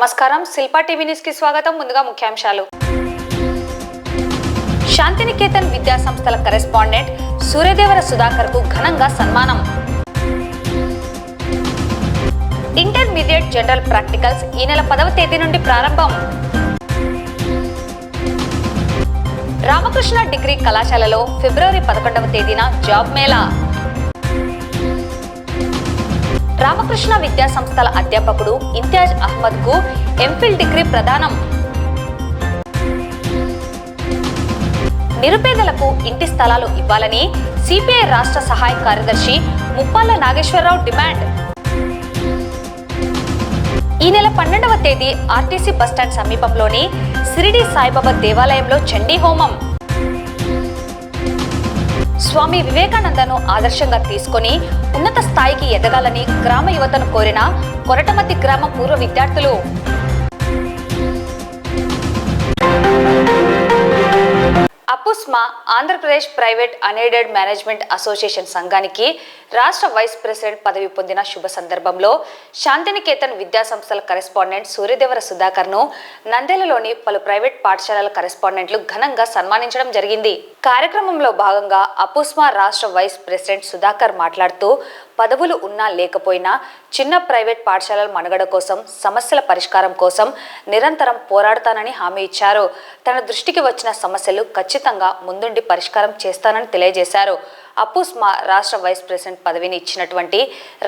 నమస్కారం, Shilpa TV news కి స్వాగతం. ముందుగా ముఖ్యాంశాలు. శాంతినికేతన్ విద్యా సంస్థల కరెస్పాండెంట్ సూర్యదేవర సుధాకర్ కు ఘనంగా సన్మానం. ఇంటర్మీడియట్ జనరల్ ప్రాక్టికల్స్ ఈ నెల 10వ తేదీ నుండి ప్రారంభం. రామకృష్ణ డిగ్రీ కళాశాలలో ఫిబ్రవరి 11వ తేదీన జాబ్ మేళా. రామకృష్ణ విద్యా సంస్థల అధ్యాపకుడు ఇంతియాజ్ అహ్మద్ కు ఎంఫిల్ డిగ్రీ ప్రదానం. నిరుపేదలకు ఇంటి స్థలాలు ఇవ్వాలని సిపిఐ రాష్ట్ర సహాయ కార్యదర్శి ముప్పాళ్ల నాగేశ్వరరావు డిమాండ్. ఈ నెల 12వ తేదీ ఆర్టీసీ బస్టాండ్ సమీపంలోని షిరిడి సాయిబాబా దేవాలయంలో చండీ హోమం. స్వామి వివేకానందను ఆదర్శంగా తీసుకొని ఉన్నత స్థాయికి ఎదగాలని గ్రామ యువతను కోరిన కొరటమతి గ్రామ పూర్వ విద్యార్థులు. APUSMA Andhra Pradesh private unaided management association సంఘానికి రాష్ట్ర వైస్ ప్రెసిడెంట్ పదవి పొందిన శుభ సందర్భంలో శాంతినికేతన్ విద్యా సంస్థల కరెస్పాండెంట్ సూర్యదేవర సుధాకర్ ను నంద్యాలలోని పలు ప్రైవేట్ పాఠశాలల కరెస్పాండెంట్లు ఘనంగా సన్మానించడం జరిగింది. కార్యక్రమంలో భాగంగా అపుస్మా రాష్ట్ర వైస్ ప్రెసిడెంట్ సుధాకర్ మాట్లాడుతూ పదవులు ఉన్నా లేకపోయినా చిన్న ప్రైవేట్ పాఠశాలల మనుగడ కోసం, సమస్యల పరిష్కారం కోసం నిరంతరం పోరాడతానని హామీ ఇచ్చారు. తన దృష్టికి వచ్చిన సమస్యలు ఖచ్చితంగా ముందుండి పరిష్కారం చేస్తానని తెలియజేశారు. అపుస్మా రాష్ట్ర వైస్ ప్రెసిడెంట్ పదవిని ఇచ్చినటువంటి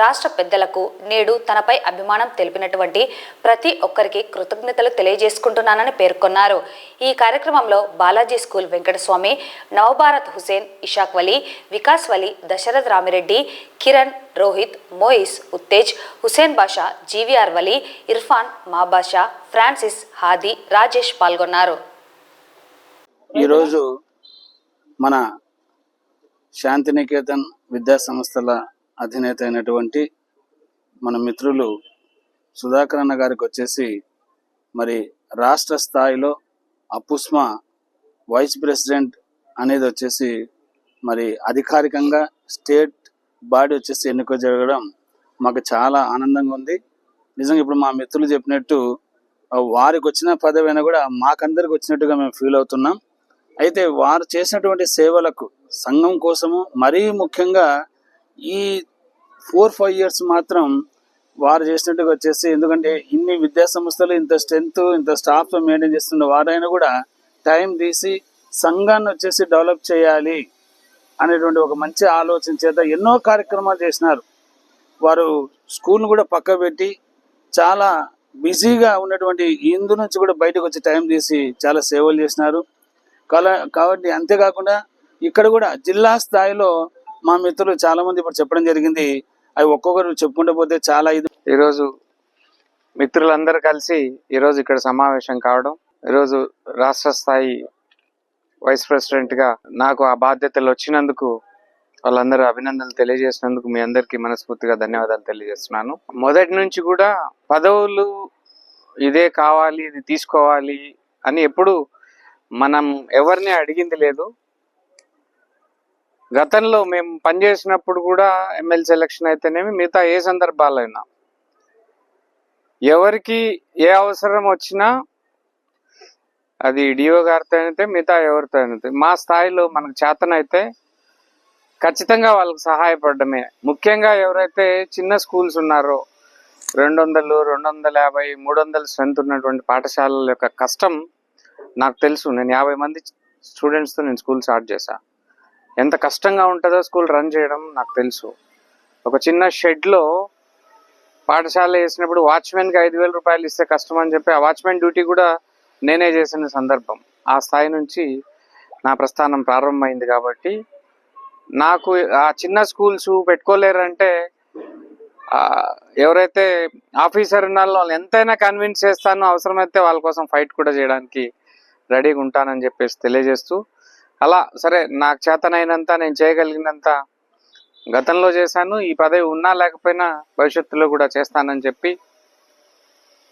రాష్ట్ర పెద్దలకు, నేడు తనపై అభిమానం తెలిపినటువంటి ప్రతి ఒక్కరికి కృతజ్ఞతలు తెలియజేసుకుంటున్నానని పేర్కొన్నారు. ఈ కార్యక్రమంలో బాలాజీ స్కూల్ వెంకటస్వామి, నవభారత్ హుసేన్, ఇషాక్ వలీ, వికాస్ వలీ, దశరథ్ రామిరెడ్డి, కిరణ్, రోహిత్, మోయిస్, ఉత్తేజ్, హుసేన్ బాషా, జీవీఆర్ వలీ, ఇర్ఫాన్, మాబాషా, ఫ్రాన్సిస్, హాదీ, రాజేష్ పాల్గొన్నారు. ఈరోజు మన శాంతినికేతన్ విద్యా సంస్థల అధినేత అయినటువంటి మన మిత్రులు సుధాకర్ అన్న గారికి వచ్చేసి మరి రాష్ట్ర స్థాయిలో అపుస్మా వైస్ ప్రెసిడెంట్ అనేది వచ్చేసి మరి అధికారికంగా స్టేట్ బాడీ వచ్చేసి ఎన్నిక జరగడం మాకు చాలా ఆనందంగా ఉంది. నిజంగా ఇప్పుడు మా మిత్రులు చెప్పినట్టు వారికి వచ్చిన పదవి అయినా కూడా మాకందరికి వచ్చినట్టుగా మేము ఫీల్ అవుతున్నాం. అయితే వారు చేసినటువంటి సేవలకు సంఘం కోసము మరీ ముఖ్యంగా ఈ 4-5 years మాత్రం వారు చేసినట్టుగా వచ్చేసి, ఎందుకంటే ఇన్ని విద్యా సంస్థలు ఇంత స్ట్రెంత్ ఇంత స్టాఫ్తో మెయింటైన్ చేస్తున్న వారైనా కూడా టైం తీసి సంఘాన్ని వచ్చేసి డెవలప్ చేయాలి అనేటువంటి ఒక మంచి ఆలోచన చేత ఎన్నో కార్యక్రమాలు చేసినారు. వారు స్కూల్ను కూడా పక్క పెట్టి చాలా బిజీగా ఉన్నటువంటి ఇందు నుంచి కూడా బయటకు వచ్చి టైం తీసి చాలా సేవలు చేసినారు. కాబట్టి అంతేకాకుండా ఇక్కడ కూడా జిల్లా స్థాయిలో మా మిత్రులు చాలా మంది ఇప్పుడు చెప్పడం జరిగింది. అవి ఒక్కొక్కరు చెప్పుకుంటూ పోతే చాలా ఈరోజు మిత్రులందరూ కలిసి ఈరోజు ఇక్కడ సమావేశం కావడం, ఈరోజు రాష్ట్ర స్థాయి వైస్ ప్రెసిడెంట్ గా నాకు ఆ బాధ్యతలు వచ్చినందుకు వాళ్ళందరూ అభినందనలు తెలియజేసినందుకు మీ అందరికీ మనస్ఫూర్తిగా ధన్యవాదాలు తెలియజేస్తున్నాను. మొదటి నుంచి కూడా పదవులు ఇదే కావాలి, ఇది తీసుకోవాలి అని ఎప్పుడు మనం ఎవరిని అడిగింది లేదు. గతంలో మేము పనిచేసినప్పుడు కూడా ఎమ్మెల్సీ ఎలక్షన్ అయితేనేమి, మిగతా ఏ సందర్భాలైనా ఎవరికి ఏ అవసరం వచ్చినా అది డిఓ గారితో అయితే మిగతా ఎవరితో అయితే మా స్థాయిలో మనకు చేతనైతే ఖచ్చితంగా వాళ్ళకి సహాయపడమే. ముఖ్యంగా ఎవరైతే చిన్న స్కూల్స్ ఉన్నారో 200, 250, 300 స్ట్రెంత్ ఉన్నటువంటి పాఠశాలల యొక్క కష్టం నాకు తెలుసు. నేను 50 మంది స్టూడెంట్స్తో నేను స్కూల్ స్టార్ట్ చేశా. ఎంత కష్టంగా ఉంటుందో స్కూల్ రన్ చేయడం నాకు తెలుసు. ఒక చిన్న షెడ్లో పాఠశాల వేసినప్పుడు వాచ్మెన్కి 5,000 రూపాయలు ఇస్తే కష్టం అని చెప్పి ఆ వాచ్మెన్ డ్యూటీ కూడా నేనే చేసిన సందర్భం. ఆ స్థాయి నుంచి నా ప్రస్థానం ప్రారంభమైంది. కాబట్టి నాకు ఆ చిన్న స్కూల్స్ పెట్టుకోలేరంటే ఎవరైతే ఆఫీసర్ ఉన్నారో వాళ్ళు ఎంతైనా కన్విన్స్ చేస్తానో, అవసరమైతే వాళ్ళ కోసం ఫైట్ కూడా చేయడానికి రెడీగా ఉంటానని చెప్పేసి తెలియజేస్తూ, అలా సరే నాకు చేతనైనంత నేను చేయగలిగినంత గతంలో చేశాను. ఈ పదవి ఉన్నా లేకపోయినా భవిష్యత్తులో కూడా చేస్తానని చెప్పి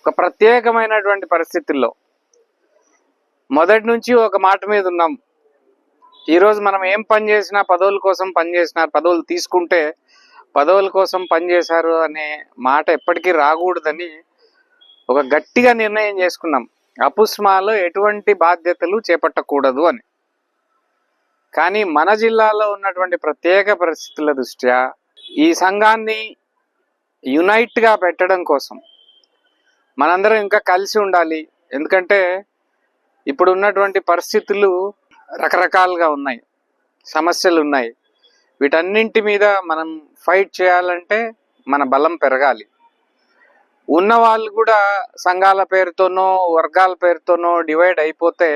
ఒక ప్రత్యేకమైనటువంటి పరిస్థితుల్లో మొదటి నుంచి ఒక మాట మీద ఉన్నాం. ఈరోజు మనం ఏం పని చేసినా పదవుల కోసం పనిచేసినారు, పదవులు తీసుకుంటే పదవుల కోసం పనిచేశారు అనే మాట ఎప్పటికీ రాకూడదని ఒక గట్టిగా నిర్ణయం చేసుకున్నాం, అపుస్మాలో ఎటువంటి బాధ్యతలు చేపట్టకూడదు అని. కానీ మన జిల్లాలో ఉన్నటువంటి ప్రత్యేక పరిస్థితుల దృష్ట్యా ఈ సంఘాన్ని యునైట్గా పెట్టడం కోసం మనందరం ఇంకా కలిసి ఉండాలి. ఎందుకంటే ఇప్పుడు ఉన్నటువంటి పరిస్థితులు రకరకాలుగా ఉన్నాయి, సమస్యలు ఉన్నాయి. వీటన్నింటి మీద మనం ఫైట్ చేయాలంటే మన బలం పెరగాలి. ఉన్న వాళ్ళు కూడా సంఘాల పేరుతోనో వర్గాల పేరుతోనో డివైడ్ అయిపోతే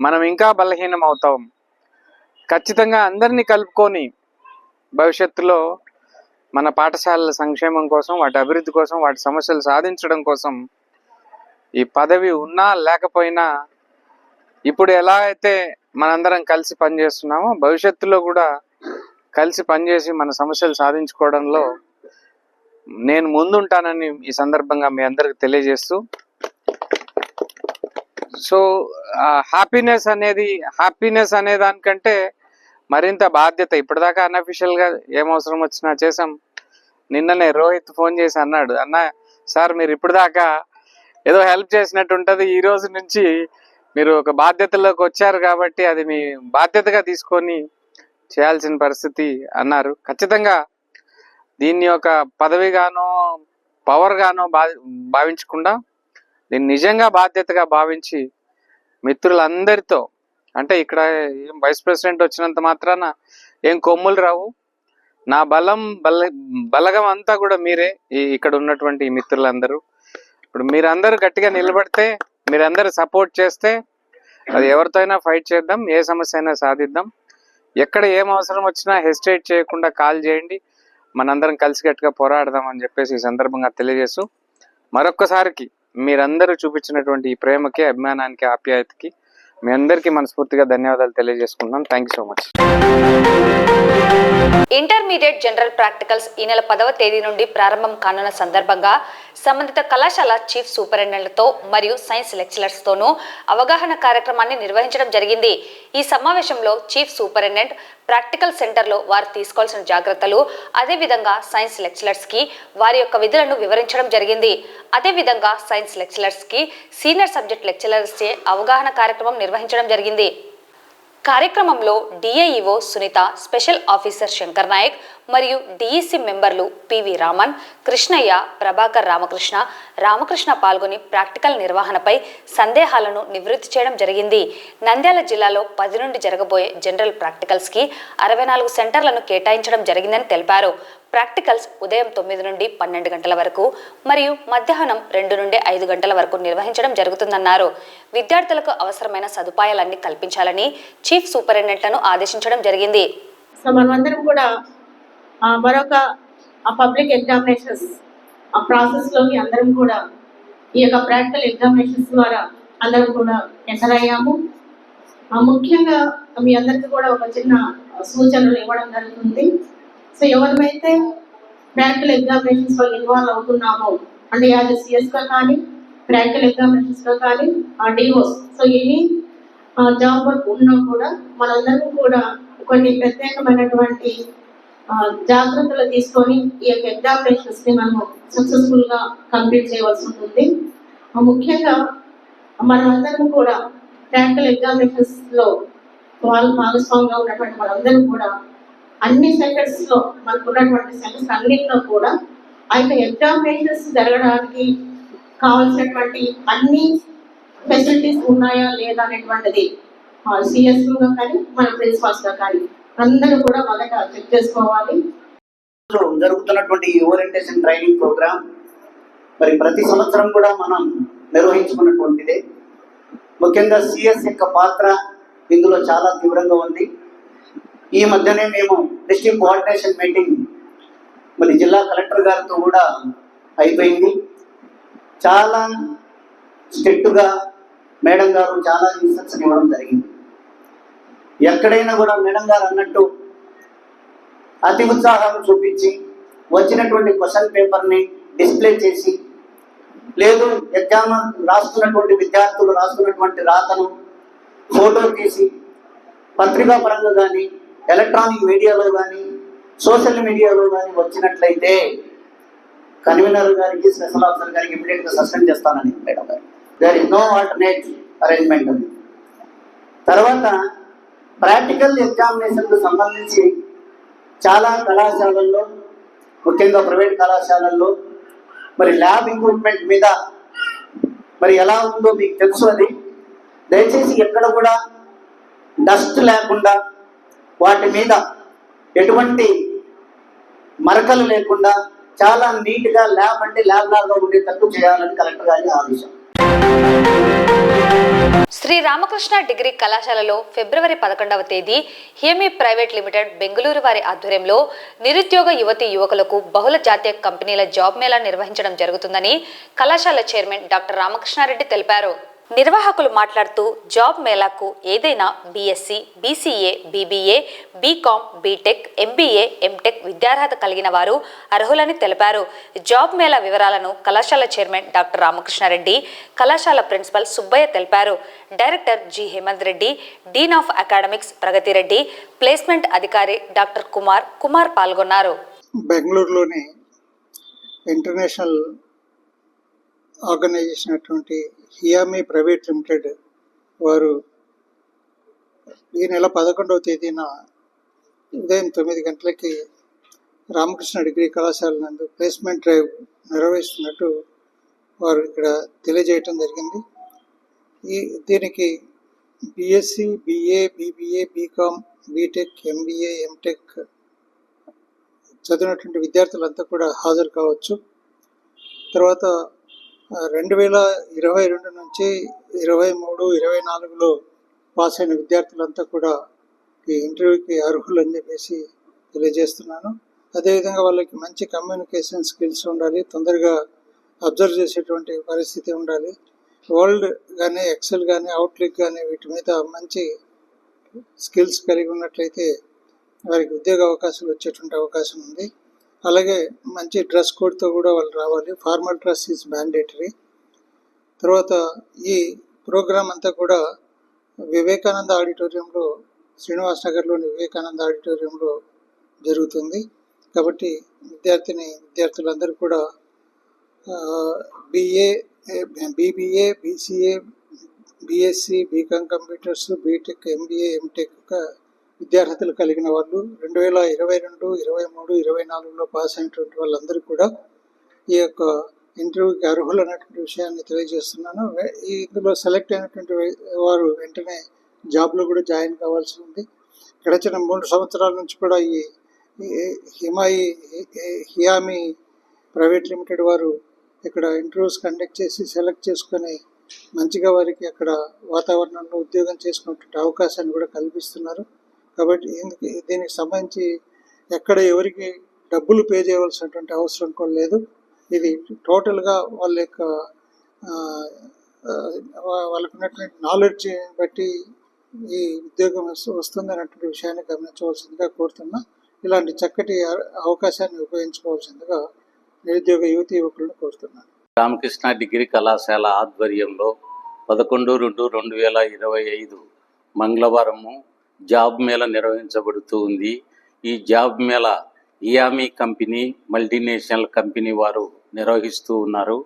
మనం ఇంకా బలహీనం అవుతాం. ఖచ్చితంగా అందరినీ కలుపుకొని భవిష్యత్తులో మన పాఠశాలల సంక్షేమం కోసం, వాటి అభివృద్ధి కోసం, వాటి సమస్యలు సాధించడం కోసం ఈ పదవి ఉన్నా లేకపోయినా ఇప్పుడు ఎలా అయితే మనందరం కలిసి పనిచేస్తున్నామో భవిష్యత్తులో కూడా కలిసి పనిచేసి మన సమస్యలు సాధించుకోవడంలో నేను ముందుంటానని ఈ సందర్భంగా మీ అందరికి తెలియజేస్తూ, సో హ్యాపీనెస్ అనే దానికంటే మరింత బాధ్యత. ఇప్పటిదాకా అన్అఫిషియల్ గా ఏం అవసరం వచ్చినా చేసాం. నిన్ననే రోహిత్ ఫోన్ చేసి అన్నాడు, అన్న సార్ మీరు ఇప్పటిదాకా ఏదో హెల్ప్ చేసినట్టు ఉంటుంది, ఈ రోజు నుంచి మీరు ఒక బాధ్యతలోకి వచ్చారు కాబట్టి అది మీ బాధ్యతగా తీసుకొని చేయాల్సిన పరిస్థితి అన్నారు. ఖచ్చితంగా దీన్ని ఒక పదవిగానో పవర్ గానో భావించకుండా దీన్ని నిజంగా బాధ్యతగా భావించి మిత్రులందరితో, అంటే ఇక్కడ వైస్ ప్రెసిడెంట్ వచ్చినంత మాత్రాన ఏం కొమ్ములు రావు, నా బలగం అంతా కూడా మీరే, ఇక్కడ ఉన్నటువంటి మిత్రులందరూ. ఇప్పుడు మీరందరూ గట్టిగా నిలబడితే, మీరందరూ సపోర్ట్ చేస్తే అది ఎవరితో అయినా ఫైట్ చేద్దాం, ఏ సమస్య అయినా సాధిద్దాం. ఎక్కడ ఏం అవసరం వచ్చినా హెసిటేట్ చేయకుండా కాల్ చేయండి, మనందరం కలిసికట్టుగా పోరాడదాం అని చెప్పేసి ఈ సందర్భంగా తెలియజేస్తూ, మరొక్కసారికి మీరందరూ చూపించినటువంటి ఈ ప్రేమకి, అభిమానానికి, ఆప్యాయతకి మీ అందరికీ మనస్ఫూర్తిగా ధన్యవాదాలు తెలియజేసుకుంటున్నాను. Thank you so much. Intermediate general practicals ఈ నెల 10వ తేదీ నుండి ప్రారంభం కానున్న సందర్భంగా సంబంధిత కళాశాల చీఫ్ సూపరింటెండెంట్లతో మరియు సైన్స్ లెక్చరర్స్తోనూ అవగాహన కార్యక్రమాన్ని నిర్వహించడం జరిగింది. ఈ సమావేశంలో చీఫ్ సూపరింటెండెంట్ ప్రాక్టికల్ సెంటర్లో వారు తీసుకోవాల్సిన జాగ్రత్తలు, అదేవిధంగా సైన్స్ లెక్చరర్స్కి వారి యొక్క విధులను వివరించడం జరిగింది. అదేవిధంగా సైన్స్ లెక్చరర్స్కి సీనియర్ సబ్జెక్ట్ లెక్చరర్స్చే అవగాహన కార్యక్రమం నిర్వహించడం జరిగింది. కార్యక్రమంలో DIEO Sunitha, special officer Shankar Nayak మరియు డిఈసి మెంబర్లు పివి రామన్, కృష్ణయ్య, ప్రభాకర్ రామకృష్ణ పాల్గొని ప్రాక్టికల్ నిర్వహణపై సందేహాలను నివృత్తి చేయడం జరిగింది. నంద్యాల జిల్లాలో 10 నుండి జరగబోయే జనరల్ ప్రాక్టికల్స్కి 64 సెంటర్లను కేటాయించడం జరిగిందని తెలిపారు. ప్రాక్టికల్స్ ఉదయం 9 నుండి 12 గంటల వరకు మరియు మధ్యాహ్నం 2 నుండి 5 గంటల వరకు నిర్వహించడం జరుగుతుందన్నారు. విద్యార్థులకు అవసరమైన సదుపాయాలన్నీ కల్పించాలని చీఫ్ సూపరింటెండెంట్లను ఆదేశించడం జరిగింది. సో మనమందరం కూడా మరొక పబ్లిక్ ఎగ్జామినేషన్స్ ప్రాసెస్లోకి అందరం కూడా ఈ యొక్క ప్రాక్టికల్ ఎగ్జామినేషన్స్ ద్వారా అందరం కూడా ఎంటర్ అయ్యాము. ముఖ్యంగా మీ అందరికీ కూడా ఒక చిన్న సూచనలు ఇవ్వడం జరుగుతుంది. సో ఎవరైతే ప్రాక్టికల్ ఎగ్జామినేషన్స్లో ఇన్వాల్వ్ అవుతున్నామో, అంటే యాజ్ సిఎస్గా కానీ ప్రాక్టికల్ ఎగ్జామినేషన్స్లో కానీ DOs, so any job work ఉన్నా కూడా మనందరం కూడా కొన్ని ప్రత్యేకమైనటువంటి జాగ్రత్తలు తీసుకొని ఈ యొక్క ఎగ్జామినేషన్స్ని మనము సక్సెస్ఫుల్గా కంప్లీట్ చేయవలసి ఉంటుంది. ముఖ్యంగా మనమందరం కూడా ప్రాక్టికల్ ఎగ్జామినేషన్స్లో వాళ్ళు భాగస్వామిగా ఉన్నటువంటి వాళ్ళందరూ కూడా అన్ని సెంటర్స్లో మనకు ఉన్నటువంటి సెంటర్స్ అన్నింటిలో కూడా ఆ యొక్క ఎగ్జామినేషన్స్ జరగడానికి కావాల్సినటువంటి అన్ని ఫెసిలిటీస్ ఉన్నాయా లేదా అనేటువంటిది సిఎస్గా కానీ మన ప్రిన్సిపాల్స్గా కానీ అందరూ కూడా మొదట చెక్ చేసుకోవాలి. జరుగుతున్నటువంటి ఈ ఓరియంటేషన్ ట్రైనింగ్ ప్రోగ్రామ్ మరి ప్రతి సంవత్సరం కూడా మనం నిర్వహించుకున్నటువంటిదే. ముఖ్యంగా సిఎస్ యొక్క పాత్ర ఇందులో చాలా తీవ్రంగా ఉంది. ఈ మధ్యనే మేము డిస్ట్రిక్ట్ కోఆర్డినేషన్ మీటింగ్ మరి జిల్లా కలెక్టర్ గారితో కూడా అయిపోయింది. చాలా స్ట్రిక్ట్గా మేడం గారు చాలా ఇన్స్ట్రక్షన్ ఇవ్వడం జరిగింది. ఎక్కడైనా కూడా మేడం గారు అన్నట్టు అతి ఉత్సాహం చూపించి వచ్చినటువంటి క్వశ్చన్ పేపర్ని డిస్ప్లే చేసి, లేదు ఎగ్జామ్ రాస్తున్నటువంటి విద్యార్థులు రాస్తున్నటువంటి రాతను ఫోటో తీసి పత్రికా పరంగా కానీ ఎలక్ట్రానిక్ మీడియాలో కానీ సోషల్ మీడియాలో కానీ వచ్చినట్లయితే కన్వీనర్ గారికి స్పెషల్ ఆఫీసర్ గారికి ఇమీడియట్గా సస్పెండ్ చేస్తానని మేడం గారు. There is no alternate arrangement అని. తర్వాత ప్రాక్టికల్ ఎగ్జామినేషన్కు సంబంధించి చాలా కళాశాలల్లో, ముఖ్యంగా ప్రైవేట్ కళాశాలల్లో మరి ల్యాబ్ ఎక్విప్మెంట్ మీద మరి ఎలా ఉందో మీకు తెలుసు. అది దయచేసి ఎక్కడ కూడా డస్ట్ లేకుండా, వాటి మీద ఎటువంటి మరకలు లేకుండా చాలా నీట్గా ల్యాబ్ అంటే ల్యాబ్ లాగా ఉండేటట్టు చేయాలని కలెక్టర్ గారి ఆదేశం. శ్రీ రామకృష్ణ డిగ్రీ కళాశాలలో ఫిబ్రవరి 11వ తేదీ హియమి ప్రైవేట్ లిమిటెడ్ బెంగళూరు వారి ఆధ్వర్యంలో నిరుద్యోగ యువతీ యువకులకు బహుళ జాతీయ కంపెనీల జాబ్ మేళా నిర్వహించడం జరుగుతుందని కళాశాల చైర్మన్ డాక్టర్ రామకృష్ణారెడ్డి తెలిపారు. నిర్వాహకులు మాట్లాడుతూ జాబ్ మేళాకు ఏదైనా BSc, BCA, BBA, BCom, BTech, MBA, MTech విద్యార్హత కలిగిన వారు అర్హులని తెలిపారు. జాబ్ మేళా వివరాలను కళాశాల చైర్మన్ డాక్టర్ రామకృష్ణారెడ్డి, కళాశాల ప్రిన్సిపల్ సుబ్బయ్య తెలిపారు. Director G Hemanth Reddy, dean of academics Pragathi Reddy, placement అధికారి డాక్టర్ కుమార్ పాల్గొన్నారు. బెంగళూరులోని ఇంటర్నేషనల్ ఆర్గనైజేషన్ అటువంటి హియామి ప్రైవేట్ లిమిటెడ్ వారు ఈ నెల 11వ తేదీన ఉదయం 9 గంటలకి రామకృష్ణ డిగ్రీ కళాశాల నందు ప్లేస్మెంట్ డ్రైవ్ నిర్వహిస్తున్నట్టు వారు ఇక్కడ తెలియజేయటం జరిగింది. దీనికి BSc, BA, BBA, BCom, BTech, MBA, MTech చదివినటువంటి విద్యార్థులంతా కూడా హాజరు కావచ్చు. తర్వాత 2022 నుంచి 23, 24లో పాస్ అయిన విద్యార్థులంతా కూడా ఈ ఇంటర్వ్యూకి అర్హులు అని చెప్పేసి తెలియజేస్తున్నాను. అదేవిధంగా వాళ్ళకి మంచి కమ్యూనికేషన్ స్కిల్స్ ఉండాలి, తొందరగా అబ్జర్వ్ చేసేటువంటి పరిస్థితి ఉండాలి. వర్డ్ కానీ, ఎక్సెల్ కానీ, అవుట్లుక్ కానీ వీటి మీద మంచి స్కిల్స్ కలిగి ఉన్నట్లయితే వారికి ఉద్యోగ అవకాశాలు వచ్చేటువంటి అవకాశం ఉంది. అలాగే మంచి డ్రెస్ కోడ్తో కూడా వాళ్ళు రావాలి. Formal dress is mandatory. తర్వాత ఈ ప్రోగ్రాం అంతా కూడా వివేకానంద ఆడిటోరియంలో, శ్రీనివాస్ నగర్లోని వివేకానంద ఆడిటోరియంలో జరుగుతుంది. కాబట్టి విద్యార్థులందరూ కూడా BBA, BCA, BSc, BCom computers, BTech, MBA, MTech విద్యార్హతలు కలిగిన వాళ్ళు 2022, 23, 24లో పాస్ అయినటువంటి వాళ్ళందరూ కూడా ఈ యొక్క ఇంటర్వ్యూకి అర్హులు అన్నటువంటి విషయాన్ని తెలియజేస్తున్నాను. ఇందులో సెలెక్ట్ అయినటువంటి వారు వెంటనే జాబ్లో కూడా జాయిన్ కావాల్సి ఉంది. గడిచిన 3 సంవత్సరాల నుంచి కూడా ఈ హియామి ప్రైవేట్ లిమిటెడ్ వారు ఇక్కడ ఇంటర్వ్యూస్ కండక్ట్ చేసి సెలెక్ట్ చేసుకొని మంచిగా వారికి అక్కడ వాతావరణంలో ఉద్యోగం చేసుకునేటువంటి అవకాశాన్ని కూడా కల్పిస్తున్నారు. కాబట్టి దీనికి సంబంధించి ఎక్కడ ఎవరికి డబ్బులు పే చేయవలసినటువంటి అవసరం కూడా లేదు. ఇది టోటల్గా వాళ్ళకు ఉన్నటువంటి నాలెడ్జ్ బట్టి ఈ ఉద్యోగం వస్తుంది అన్నటువంటి విషయాన్ని గమనించవలసిందిగా కోరుతున్నా. ఇలాంటి చక్కటి అవకాశాన్ని ఉపయోగించుకోవాల్సిందిగా నిరుద్యోగ యువకులను కోరుతున్నాను. రామకృష్ణ డిగ్రీ కళాశాల ఆధ్వర్యంలో 11/2/2025 మంగళవారము జాబ్ మేళా నిర్వహించబడుతూ ఉంది. ఈ జాబ్ మేళా హియామి కంపెనీ, మల్టీనేషనల్ కంపెనీ వారు నిర్వహిస్తూ ఉన్నారు.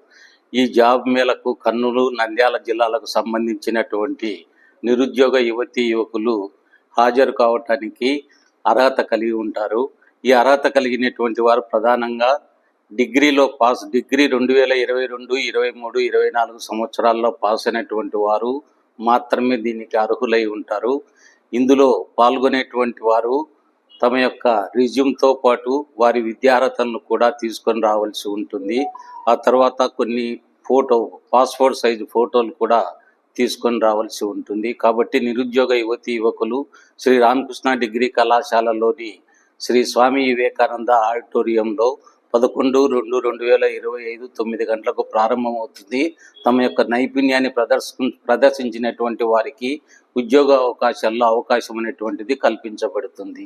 ఈ జాబ్ మేళకు కర్నూలు, నంద్యాల జిల్లాలకు సంబంధించినటువంటి నిరుద్యోగ యువతీ యువకులు హాజరు కావటానికి అర్హత కలిగి ఉంటారు. ఈ అర్హత కలిగినటువంటి వారు ప్రధానంగా డిగ్రీ 2022, 23, 24 సంవత్సరాల్లో పాస్ అయినటువంటి వారు మాత్రమే దీనికి అర్హులై ఉంటారు. ఇందులో పాల్గొనేటువంటి వారు తమ యొక్క రిజ్యూమ్తో పాటు వారి విద్యార్హతలను కూడా తీసుకొని రావాల్సి ఉంటుంది. ఆ తర్వాత కొన్ని పాస్పోర్ట్ సైజు ఫోటోలు కూడా తీసుకొని రావాల్సి ఉంటుంది. కాబట్టి నిరుద్యోగ యువతీ యువకులు శ్రీ రామకృష్ణ డిగ్రీ కళాశాలలోని శ్రీ స్వామి వివేకానంద ఆడిటోరియంలో 11/2/2025 9 గంటలకు ప్రారంభమవుతుంది. తమ యొక్క నైపుణ్యాన్ని ప్రదర్శించినటువంటి వారికి ఉద్యోగ అవకాశాల్లో అవకాశం అనేటువంటిది కల్పించబడుతుంది.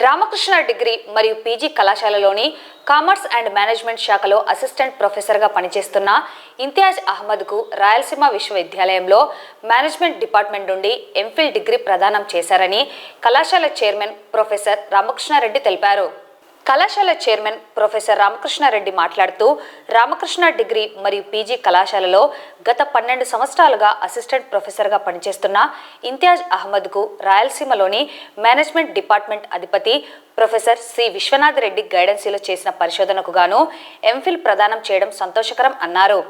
రామకృష్ణ డిగ్రీ మరియు పీజీ కళాశాలలోని కామర్స్ అండ్ మేనేజ్మెంట్ శాఖలో అసిస్టెంట్ ప్రొఫెసర్గా పనిచేస్తున్న ఇంతియాజ్ అహ్మద్కు రాయలసీమ విశ్వవిద్యాలయంలో మేనేజ్మెంట్ డిపార్ట్మెంట్ నుండి ఎంఫిల్ డిగ్రీ ప్రదానం చేశారని కళాశాల చైర్మన్ ప్రొఫెసర్ రామకృష్ణారెడ్డి తెలిపారు. కళాశాల చైర్మన్ ప్రొఫెసర్ రామకృష్ణారెడ్డి మాట్లాడుతూ రామకృష్ణ డిగ్రీ మరియు పీజీ కళాశాలలో గత 12 సంవత్సరాలుగా అసిస్టెంట్ ప్రొఫెసర్గా పనిచేస్తున్న ఇంతియాజ్ అహ్మద్కు రాయలసీమలోని మేనేజ్మెంట్ డిపార్ట్మెంట్ అధిపతి ప్రొఫెసర్ సి విశ్వనాథ్ రెడ్డి గైడెన్సీలో చేసిన పరిశోధనకు గాను ఎంఫిల్ ప్రదానం చేయడం సంతోషకరం అన్నారు.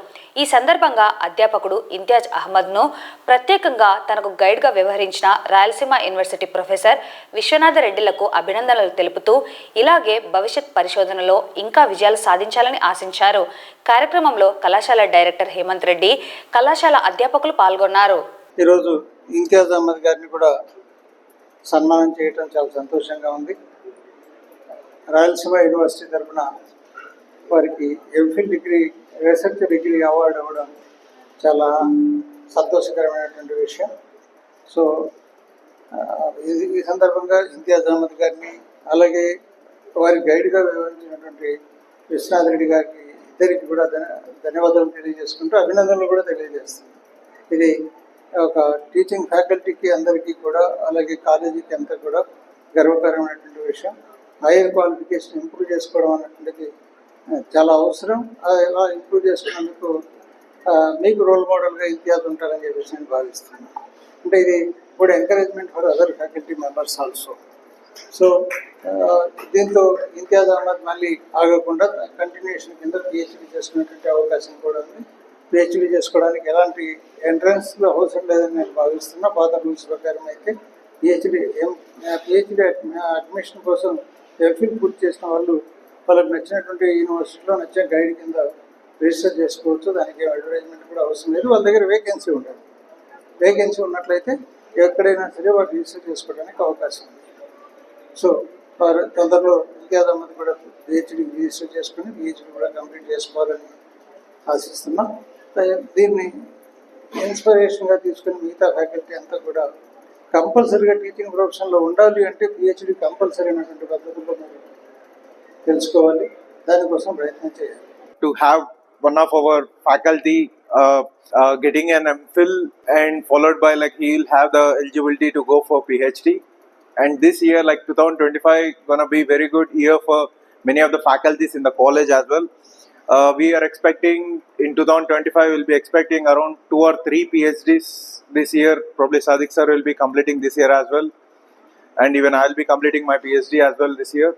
ఈ సందర్భంగా అధ్యాపకుడు ఇంతియాజ్ అహ్మద్ను ప్రత్యేకంగా తనకు గైడ్గా వ్యవహరించిన రాయలసీమ యూనివర్సిటీ ప్రొఫెసర్ విశ్వనాథ రెడ్డిలకు అభినందనలు తెలుపుతూ ఇలాగే భవిష్యత్ పరిశోధనలో ఇంకా విజయాలు సాధించాలని ఆశించారు. కార్యక్రమంలో కళాశాల డైరెక్టర్ హేమంత్ రెడ్డి, కళాశాల అధ్యాపకులు పాల్గొన్నారు. ఈరోజు ఇంతియాజ్ అహ్మద్ గారిని కూడా సన్మానం చేయడం చాలా సంతోషంగా ఉంది. రాయలసీమ యూనివర్సిటీ తరఫున వారికి MPhil degree research degree award ఇవ్వడం చాలా సంతోషకరమైనటువంటి విషయం. సో ఈ సందర్భంగా ఇంతియాజ్ అహ్మద్ గారిని, అలాగే వారి గైడ్గా వ్యవహరించినటువంటి విశ్వనాథ్ రెడ్డి గారికి ఇద్దరికి కూడా ధన్యవాదాలు తెలియజేసుకుంటూ అభినందనలు కూడా తెలియజేస్తుంది. ఇది ఒక టీచింగ్ ఫ్యాకల్టీకి అందరికీ కూడా, అలాగే కాలేజీకి అంతా కూడా గర్వకరమైనటువంటి విషయం. హైయర్ క్వాలిఫికేషన్ ఇంప్రూవ్ చేసుకోవడం అన్నటువంటిది చాలా అవసరం. ఇలా ఇంప్రూవ్ చేసుకున్నందుకు మీకు రోల్ మోడల్గా ఇంతియాజ్ ఉంటారని చెప్పేసి నేను భావిస్తున్నాను. అంటే ఇది కూడా encouragement for other faculty members also. So దీంతో ఇంతియాజ్ అహ్మద్ మళ్ళీ ఆగకుండా కంటిన్యూషన్ కింద పిహెచ్డీ చేసుకునేటువంటి అవకాశం కూడా ఉంది. పిహెచ్డీ చేసుకోవడానికి ఎలాంటి ఎంట్రన్స్లో అవసరం లేదని నేను భావిస్తున్నా. పాత రూల్స్ ప్రకారం అయితే పిహెచ్డీ అడ్మిషన్ కోసం ఎంఫిల్ పూర్తి చేసిన వాళ్ళు వాళ్ళకి నచ్చినటువంటి యూనివర్సిటీలో నచ్చిన గైడ్ కింద రిజిస్టర్ చేసుకోవచ్చు. దానికి అడ్వర్టైజ్మెంట్ కూడా అవసరం లేదు. వాళ్ళ దగ్గర వేకెన్సీ ఉంటుంది. వేకెన్సీ ఉన్నట్లయితే ఎక్కడైనా సరే వాళ్ళు రిజిస్టర్ చేసుకోవడానికి అవకాశం ఉంది. సో వారు తొందరలో ఇంతియాజ్ అహ్మద్ కూడా పిహెచ్డీ రిజిస్టర్ చేసుకుని పిహెచ్డీ కూడా కంప్లీట్ చేసుకోవాలని ఆశిస్తున్నాం. దీన్ని ఇన్స్పిరేషన్గా తీసుకుని మిగతా ఫ్యాకల్టీ అంతా కూడా కంపల్సరీగా టీచింగ్ ప్రొఫెషన్లో ఉండాలి అంటే పిహెచ్డీ కంపల్సరీ అయినటువంటి పద్ధతుల్లో మీరు తెలుసుకోవాలి. దానికోసం ప్రయత్నం చేయాలి. To have one of our faculty getting an MPhil and followed by like he'll have the eligibility to go for PhD. And this year, like 2025, gonna be very good year for many of the faculties in the college as well. We are expecting in 2025 we'll be expecting around 2 or 3 PhDs this year. Probably Sadiq sir will be completing this year as well, and even I'll be completing my PhD as well this year.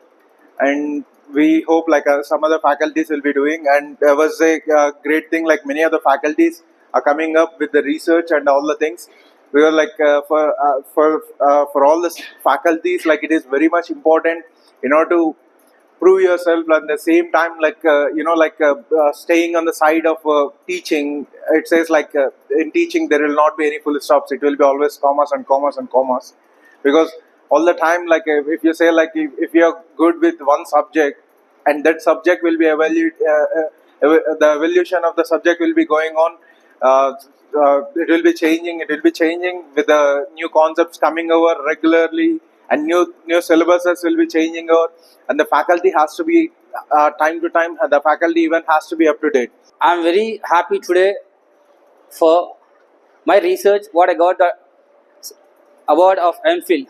And we hope like some other faculties will be doing, and there was a great thing like many other faculties are coming up with the research and all the things. We were like for all the faculties, like it is very much important in order to prove yourself, and at the same time like staying on the side of teaching. It says like in teaching there will not be any full stops. It will be always commas and commas and commas, because all the time like if you say like if you are good with one subject and that subject will be the evolution of the subject will be going on. It will be changing with the new concepts coming over regularly, and new syllabuses will be changing over, and the faculty has to be time to time, the faculty even has to be up to date. I am very happy today for my research, what I got the award of MPhil.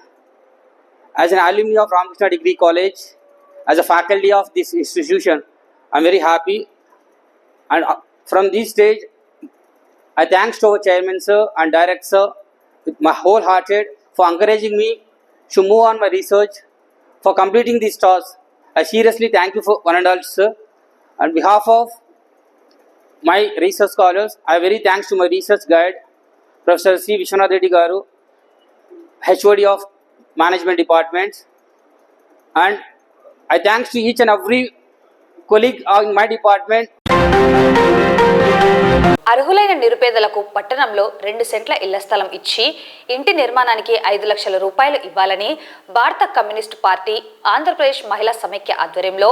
As an alumni of Ramakrishna Degree College, as a faculty of this institution, I am very happy, and from this stage I thanks to our chairman sir and director sir with my wholehearted for encouraging me to move on my research, for completing these tasks. I seriously thank you for one and all sir. On behalf of my research scholars, I very thanks to my research guide Professor C. Vishwanath Reddy Garu, HOD of Management Departments, and I thanks to each and every colleague in my department. అర్హులైన నిరుపేదలకు పట్టణంలో 2 సెంట్ల ఇళ్ల స్థలం ఇచ్చి ఇంటి నిర్మాణానికి 5 లక్షల రూపాయలు ఇవ్వాలని భారత కమ్యూనిస్టు పార్టీ ఆంధ్రప్రదేశ్ మహిళా సమైక్య ఆధ్వర్యంలో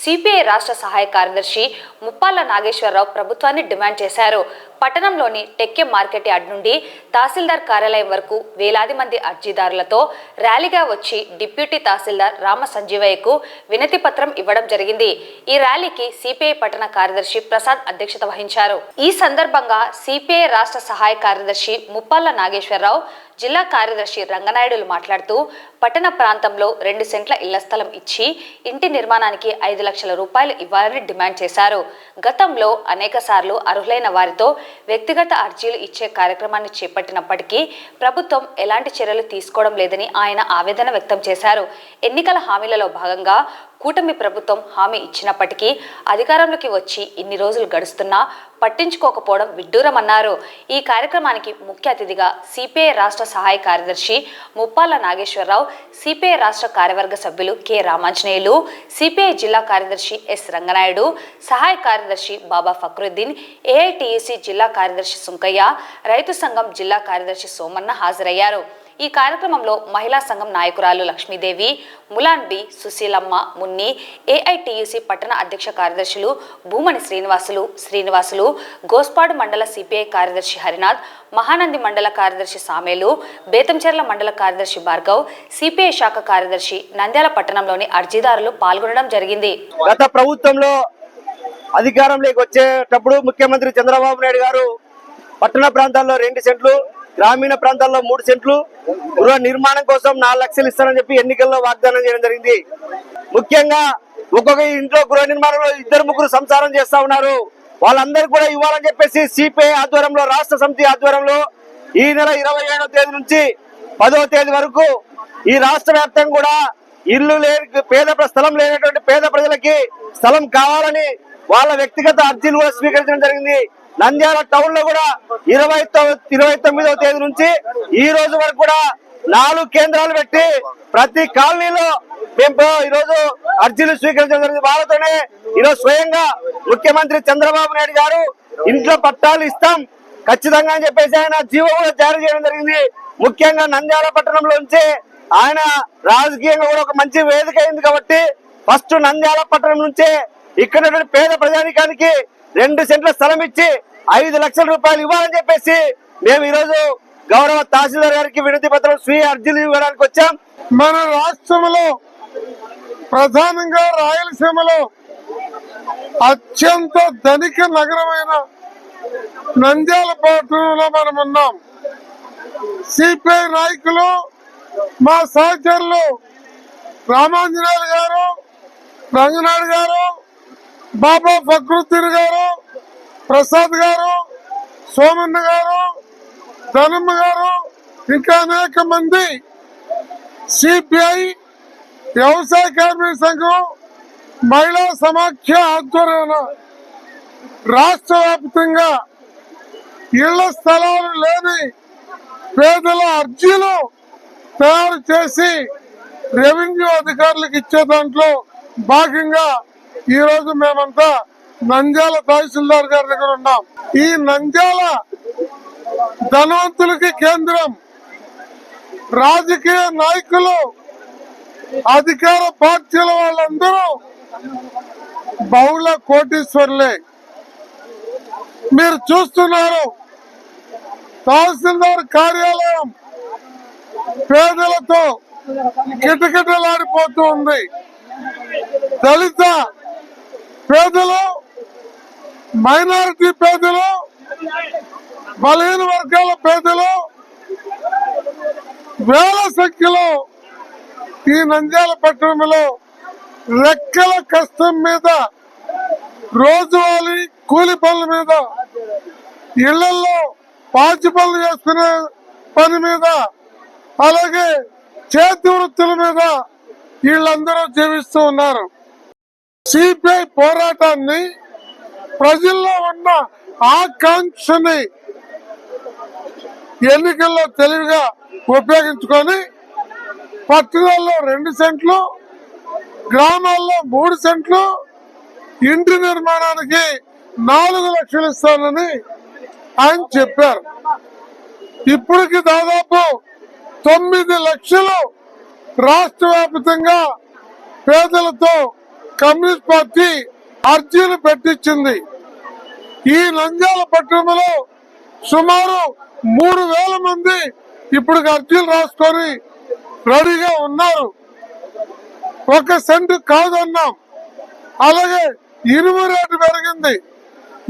సిపిఐ రాష్ట్ర సహాయ కార్యదర్శి ముప్పాళ్ల నాగేశ్వరరావు ప్రభుత్వాన్ని డిమాండ్ చేశారు. పట్టణంలోని టెక్కే మార్కెట్ యార్డ్ నుండి తహసీల్దార్ కార్యాలయం వరకు వేలాది మంది అర్జీదారులతో ర్యాలీగా వచ్చి డిప్యూటీ తహసీల్దార్ రామ సంజీవయ్యకు వినతి పత్రం ఇవ్వడం జరిగింది. ఈ ర్యాలీకి సిపిఐ పట్టణ కార్యదర్శి ప్రసాద్ అధ్యక్షత వహించారు. ఈ సందర్భంగా సిపిఐ రాష్ట్ర సహాయ కార్యదర్శి ముప్పాళ్ల నాగేశ్వరరావు జిల్లా కార్యదర్శి రంగనాయుడులు మాట్లాడుతూ పట్టణ ప్రాంతంలో 2 సెంట్ల ఇళ్ల స్థలం ఇచ్చి ఇంటి నిర్మాణానికి 5 లక్షల రూపాయలు ఇవ్వాలని డిమాండ్ చేశారు. గతంలో అనేక సార్లు అర్హులైన వారితో వ్యక్తిగత అర్జీలు ఇచ్చే కార్యక్రమాన్ని చేపట్టినప్పటికీ ప్రభుత్వం ఎలాంటి చర్యలు తీసుకోవడం లేదని ఆయన ఆవేదన వ్యక్తం చేశారు. ఎన్నికల హామీలలో భాగంగా కూటమి ప్రభుత్వం హామీ ఇచ్చినప్పటికీ అధికారంలోకి వచ్చి ఇన్ని రోజులు గడుస్తున్నా పట్టించుకోకపోవడం విడ్డూరమన్నారు. ఈ కార్యక్రమానికి ముఖ్య అతిథిగా సిపిఐ రాష్ట్ర సహాయ కార్యదర్శి ముప్పాల నాగేశ్వరరావు, సిపిఐ రాష్ట్ర కార్యవర్గ సభ్యులు కె రామాంజనేయులు, సిపిఐ జిల్లా కార్యదర్శి ఎస్ రంగనాయుడు, సహాయ కార్యదర్శి బాబా ఫక్రుద్దీన్, ఏఐటియుసి జిల్లా కార్యదర్శి సుంకయ్య, రైతు సంఘం జిల్లా కార్యదర్శి సోమన్న హాజరయ్యారు. ఈ కార్యక్రమంలో మహిళా సంఘం నాయకురాలు లక్ష్మీదేవి, ములాన్ బి, సుశీలమ్మ, మున్ని, ఏఐటియుసి పట్టణ అధ్యక్ష కార్యదర్శులు భూమని శ్రీనివాసులు, గోస్పాడు మండల సిపిఐ కార్యదర్శి హరినాథ్, మహానంది మండల కార్యదర్శి సామేలు, బేతంచెర్ల మండల కార్యదర్శి భార్గవ్, సిపిఐ శాఖ కార్యదర్శి నంద్యాల పట్టణంలోని అర్జీదారులు పాల్గొనడం జరిగింది. గత ప్రభుత్వంలో అధికారంలోకి వచ్చేటప్పుడు ముఖ్యమంత్రి చంద్రబాబు నాయుడు గారు పట్టణ ప్రాంతాల్లో 2 సెంట్లు, గ్రామీణ ప్రాంతాల్లో 3 సెంట్లు గృహ నిర్మాణం కోసం 4 లక్షలు ఇస్తానని చెప్పి ఎన్నికల్లో వాగ్దానం చేయడం జరిగింది. ముఖ్యంగా ఒక్కొక్క ఇంట్లో గృహ నిర్మాణంలో 2-3 సంసారం చేస్తా ఉన్నారు. వాళ్ళందరూ కూడా ఇవ్వాలని చెప్పేసి సిపిఐ ఆధ్వర్యంలో, రాష్ట్ర సమితి ఆధ్వర్యంలో ఈ నెల 27వ తేదీ నుంచి 10వ తేదీ వరకు ఈ రాష్ట్ర వ్యాప్తంగా కూడా ఇల్లు లేని స్థలం లేనటువంటి పేద ప్రజలకి స్థలం కావాలని వాళ్ళ వ్యక్తిగత అర్జీలు కూడా స్వీకరించడం జరిగింది. నంద్యాల టౌన్ లో కూడా 29వ తేదీ నుంచి ఈ రోజు వరకు కూడా 4 కేంద్రాలు పెట్టి ప్రతి కాలనీలో మేము ఈరోజు అర్జీలు స్వీకరించడం జరిగింది. వాళ్ళతోనే ఈరోజు స్వయంగా ముఖ్యమంత్రి చంద్రబాబు నాయుడు గారు ఇంట్లో పట్టాలు ఇస్తాం ఖచ్చితంగా అని చెప్పేసి ఆయన జీవో కూడా జారీ చేయడం జరిగింది. ముఖ్యంగా నంద్యాల పట్టణంలో నుంచి ఆయన రాజకీయంగా కూడా ఒక మంచి వేదిక అయింది కాబట్టి ఫస్ట్ నంద్యాల పట్టణం నుంచే ఇక్కడ పేద ప్రజానికానికి 2 సెంట్ల స్థలం ఇచ్చి 5 లక్షల రూపాయలు ఇవ్వాలని చెప్పేసి మేము ఈరోజు గౌరవ తహసీల్దార్ గారికి వినతి పత్రం స్వీయ అర్జీలు ఇవ్వడానికి వచ్చాం. మన రాష్ట్రంలో ప్రధానంగా రాయలసీమలో అత్యంత ధనిక నగరమైన నంద్యాల పట్టణంలో మనం ఉన్నాం. సిపిఐ నాయకులు, మా సహచరులు రామాంజనేయులు గారు, రంగనాయుడు గారు, బాబా ఫక్రుద్దీన్ గారు, ప్రసాద్ గారు, సోమన్న గారు, ధనమ్మ గారు, ఇంకా అనేక మంది సిపిఐ, వ్యవసాయ కార్మిక సంఘం, మహిళా సమాఖ్య ఆధ్వర్యాన రాష్ట్ర వ్యాప్తంగా ఇళ్ల స్థలాలు లేని పేదల అర్జీలు తయారు చేసి రెవెన్యూ అధికారులకు ఇచ్చే దాంట్లో భాగంగా ఈ రోజు మేమంతా నంద్యాల తహసీల్దార్ గారి దగ్గర ఉన్నాం. ఈ నంద్యాల ధనవంతులకి కేంద్రం, రాజకీయ నాయకులు, అధికార పార్టీల వాళ్ళందరూ బహుళ కోటీశ్వర్లే. మీరు చూస్తున్నారు తహసీల్దార్ కార్యాలయం పేదలతో కిటకిటలాడిపోతూ ఉంది. దళిత పేదలు, మైనారిటీ పేదలు, బలహీన వర్గాల పేదలు వేల సంఖ్యలో ఈ నంద్యాల పట్టణంలో రెక్కల కష్టం మీద, రోజువారీ కూలి పనుల మీద, ఇళ్లలో పాచి పనులు చేసుకునే పని మీద, అలాగే చేతి వృత్తుల మీద వీళ్ళందరూ జీవిస్తూ ఉన్నారు. సిపిఐ పోరాటాన్ని, ప్రజల్లో ఉన్న ఆకాంక్షని ఎన్నికల్లో తెలివిగా ఉపయోగించుకొని పట్టణాల్లో 2 సెంట్లు, గ్రామాల్లో 3 సెంట్లు, ఇంటి నిర్మాణానికి 4 లక్షలు ఇస్తానని ఆయన చెప్పారు. ఇప్పటికి దాదాపు 9 లక్షలు రాష్ట్ర వ్యాప్తంగా పేదలతో కమ్యూనిస్ట్ పార్టీ అర్జీలు పెట్టించింది. ఈ నంద్యాల పట్టణంలో సుమారు 3,000 మంది ఇప్పుడు అర్జీలు రాసుకొని రెడీగా ఉన్నారు. 1 సెంటు కాదన్నాం. అలాగే ఇనుము రేటు పెరిగింది,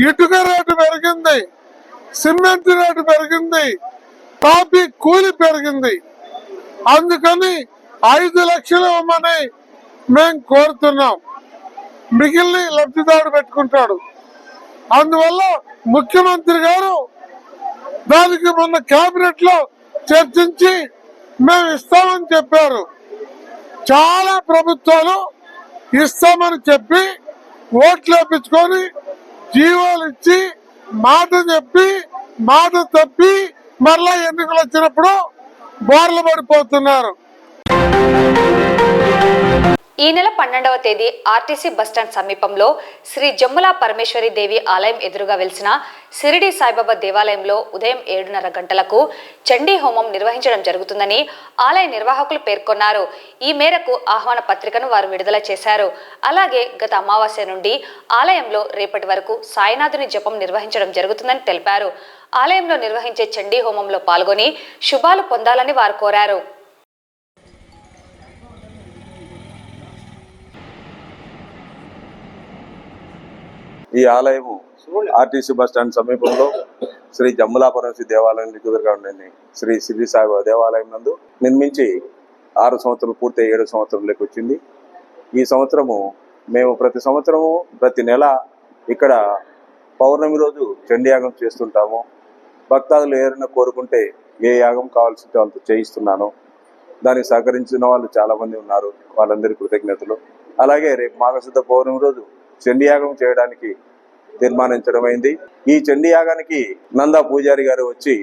ఇటుక రేటు పెరిగింది, సిమెంట్ రేటు పెరిగింది, తాపి కూలి పెరిగింది. అందుకని 5 లక్షలు ఇవ్వమని మేము కోరుతున్నాం. మిగిలిన లబ్ధిదారు పెట్టుకుంటాడు. అందువల్ల ముఖ్యమంత్రి గారు దానికి మొన్న కేబినెట్ లో చర్చించి మేము ఇస్తామని చెప్పారు. చాలా ప్రభుత్వాలు ఇస్తామని చెప్పి ఓట్లు వేపించుకొని జీవోలు ఇచ్చి మాట చెప్పి మాట తప్పి మరలా ఎన్నికలు వచ్చినప్పుడు బోర్లు పడిపోతున్నారు. ఈ నెల 12వ తేదీ ఆర్టీసీ బస్టాండ్ సమీపంలో శ్రీ జమ్ముల పరమేశ్వరి దేవి ఆలయం ఎదురుగా వెలిసిన షిరిడి సాయిబాబా దేవాలయంలో ఉదయం 7:30 గంటలకు చండీ హోమం నిర్వహించడం జరుగుతుందని ఆలయ నిర్వాహకులు పేర్కొన్నారు. ఈ మేరకు ఆహ్వాన పత్రికను వారు విడుదల చేశారు. అలాగే గత అమావాస్య నుండి ఆలయంలో రేపటి వరకు సాయినాథుని జపం నిర్వహించడం జరుగుతుందని తెలిపారు. ఆలయంలో నిర్వహించే చండీ హోమంలో పాల్గొని శుభాలు పొందాలని వారు కోరారు. ఈ ఆలయము ఆర్టీసీ బస్ స్టాండ్ సమీపంలో శ్రీ జమ్ములాపరమేశ్వరి దేవాలయం ఎదురుగా ఉండండి శ్రీ షిరిడి సాయిబాబా దేవాలయం నందు నిర్మించి 6 సంవత్సరాలు పూర్తి 7 సంవత్సరంలోకి వచ్చింది. ఈ సంవత్సరము మేము ప్రతి సంవత్సరము ప్రతి నెల ఇక్కడ పౌర్ణమి రోజు చండీ యాగం చేస్తుంటాము. భక్తాదులు ఎవరైనా కోరుకుంటే ఏ యాగం కావాల్సిందో అంత చేయిస్తున్నాను. దానికి సహకరించిన వాళ్ళు చాలా మంది ఉన్నారు. వాళ్ళందరి కృతజ్ఞతలు. అలాగే రేపు మాఘశుద్ధ పౌర్ణమి రోజు చండీ యాగం చేయడానికి తీర్మానించడమైంది. ఈ చండీ యాగానికి నందా పూజారి గారు వచ్చి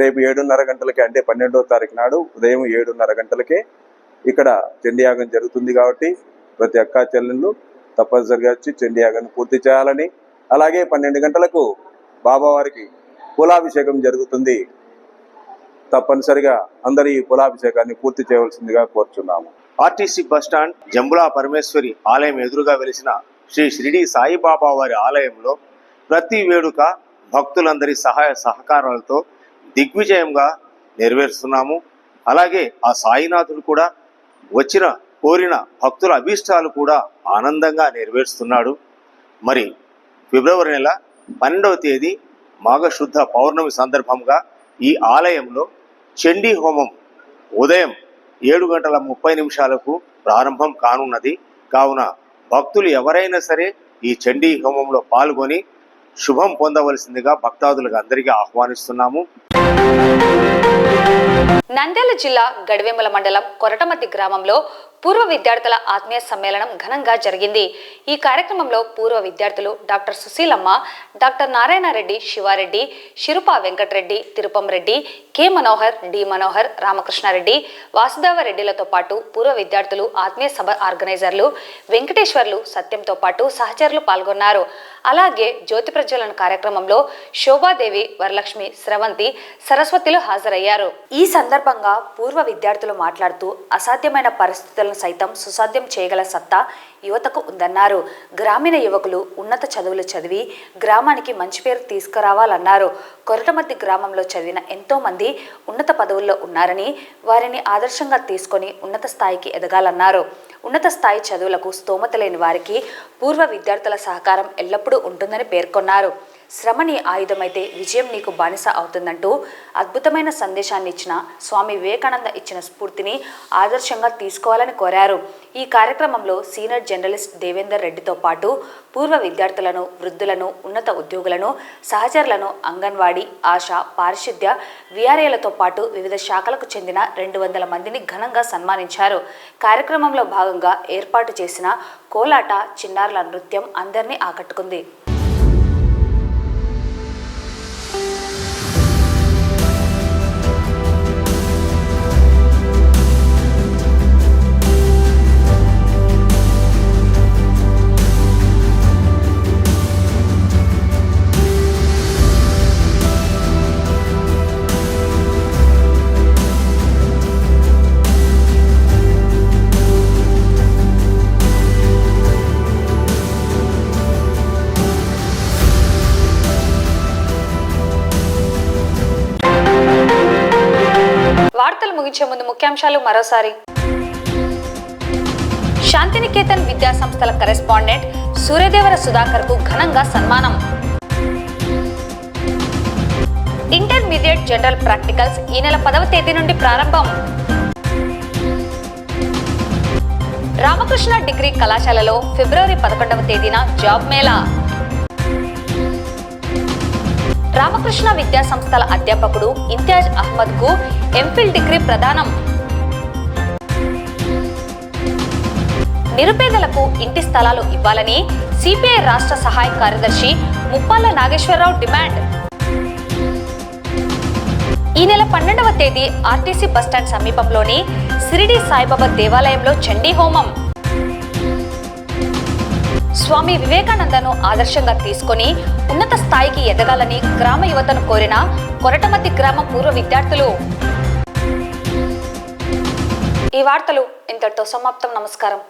రేపు 7:30 గంటలకే అంటే 12వ తారీఖు నాడు ఉదయం 7:30 గంటలకే ఇక్కడ చండీ యాగం జరుగుతుంది. కాబట్టి ప్రతి అక్కా చెల్లెళ్ళు తప్పనిసరిగా వచ్చి చండీ యాగాన్ని పూర్తి చేయాలని, అలాగే 12 గంటలకు బాబావారికి కులాభిషేకం జరుగుతుంది. తప్పనిసరిగా అందరూ ఈ కులాభిషేకాన్ని పూర్తి చేయవలసిందిగా కోరుచున్నాము. ఆర్టీసీ బస్టాండ్ జంబులా పరమేశ్వరి ఆలయం ఎదురుగా వెలిసిన శ్రీ షిరిడి సాయిబాబా వారి ఆలయంలో ప్రతి వేడుక భక్తులందరి సహాయ సహకారాలతో దిగ్విజయంగా నెరవేరుస్తున్నాము. అలాగే ఆ సాయినాథుడు కూడా కోరిన భక్తుల అభీష్టాలు కూడా ఆనందంగా నెరవేరుస్తున్నాడు. మరి ఫిబ్రవరి నెల 12వ తేదీ మాఘశుద్ధ పౌర్ణమి సందర్భంగా ఈ ఆలయంలో చండీ హోమం ఉదయం 7:30 ప్రారంభం కానున్నది. కావున భక్తులు ఎవరైనా సరే ఈ చండీ హోమంలో పాల్గొని శుభం పొందవలసిందిగా భక్తాదులకు అందరికీ ఆహ్వానిస్తున్నాము. నంద్యాల జిల్లా గడివేముల మండలం కొరటమద్ది గ్రామంలో పూర్వ విద్యార్థుల ఆత్మీయ సమ్మేళనం ఘనంగా జరిగింది. ఈ కార్యక్రమంలో పూర్వ విద్యార్థులు doctor Sushilamma, doctor Narayana Reddy, Siva Reddy, Sirupa Venkata Reddy, Tirupam Reddy, K Manohar, D Manohar, Ramakrishna Reddy, వాసుదేవరెడ్డిలతో పాటు పూర్వ విద్యార్థులు, ఆత్మీయ సభ ఆర్గనైజర్లు, వెంకటేశ్వర్లు, సత్యంతో పాటు సహచరులు పాల్గొన్నారు. అలాగే జ్యోతి ప్రజ్వలన కార్యక్రమంలో శోభాదేవి, వరలక్ష్మి, స్రవంతి, సరస్వతిలు హాజరయ్యారు. ఈ సందర్భంగా పూర్వ విద్యార్థులు మాట్లాడుతూ అసాధ్యమైన పరిస్థితులను సైతం సుసాధ్యం చేయగల సత్తా యువతకు ఉందన్నారు. గ్రామీణ యువకులు ఉన్నత చదువులు చదివి గ్రామానికి మంచి పేరు తీసుకురావాలన్నారు. కొరటమద్ది గ్రామంలో చదివిన ఎంతో మంది ఉన్నత పదవుల్లో ఉన్నారని, వారిని ఆదర్శంగా తీసుకొని ఉన్నత స్థాయికి ఎదగాలన్నారు. ఉన్నత స్థాయి చదువులకు స్తోమత లేని వారికి పూర్వ విద్యార్థుల సహకారం ఎల్లప్పుడూ ఉంటుందని పేర్కొన్నారు. శ్రమ నీ ఆయుధమైతే విజయం నీకు బానిస అవుతుందంటూ అద్భుతమైన సందేశాన్ని ఇచ్చిన స్వామి వివేకానంద ఇచ్చిన స్ఫూర్తిని ఆదర్శంగా తీసుకోవాలని కోరారు. ఈ కార్యక్రమంలో సీనియర్ జర్నలిస్ట్ దేవేందర్ రెడ్డితో పాటు పూర్వ విద్యార్థులను, వృద్ధులను, ఉన్నత ఉద్యోగులను, సహచరులను, అంగన్వాడీ, ఆశా, పారిశుద్ధ్య, విఆర్ఏలతో పాటు వివిధ శాఖలకు చెందిన 200 మందిని ఘనంగా సన్మానించారు. కార్యక్రమంలో భాగంగా ఏర్పాటు చేసిన కోలాట, చిన్నారుల నృత్యం అందరినీ ఆకట్టుకుంది. వార్తలు ముగించే ముందు ముఖ్యాంశాలు మరోసారి. శాంతినికేతన్ విద్యా సంస్థల కరెస్పాండెంట్ సూర్యదేవర సుధాకర్ కు ఘనంగా సన్మానం. ఇంటర్మీడియట్ జనరల్ ప్రాక్టికల్స్ ఈ నెల 10వ తేదీ నుండి ప్రారంభం. రామకృష్ణ డిగ్రీ కళాశాలలో ఫిబ్రవరి 11వ తేదీన జాబ్ మేళా. రామకృష్ణ విద్యా సంస్థల అధ్యాపకుడు ఇంతియాజ్ అహ్మద్ కు ఎంఫిల్ డిగ్రీ ప్రదానం. నిరుపేదలకు ఇంటి స్థలాలు ఇవ్వాలని సిపిఐ రాష్ట్ర సహాయ కార్యదర్శి ముప్పాల నాగేశ్వరరావు డిమాండ్. ఈ నెల 12వ తేదీ ఆర్టీసీ బస్టాండ్ సమీపంలోని షిరిడి సాయిబాబా దేవాలయంలో చండీ హోమం. స్వామి వివేకానందను ఆదర్శంగా తీసుకొని ఉన్నత స్థాయికి ఎదగాలని గ్రామ యువతను కోరిన కొరటమతి గ్రామ పూర్వ విద్యార్థులు. ఈ వార్తలు ఇంతటితో సమాప్తం. నమస్కారం.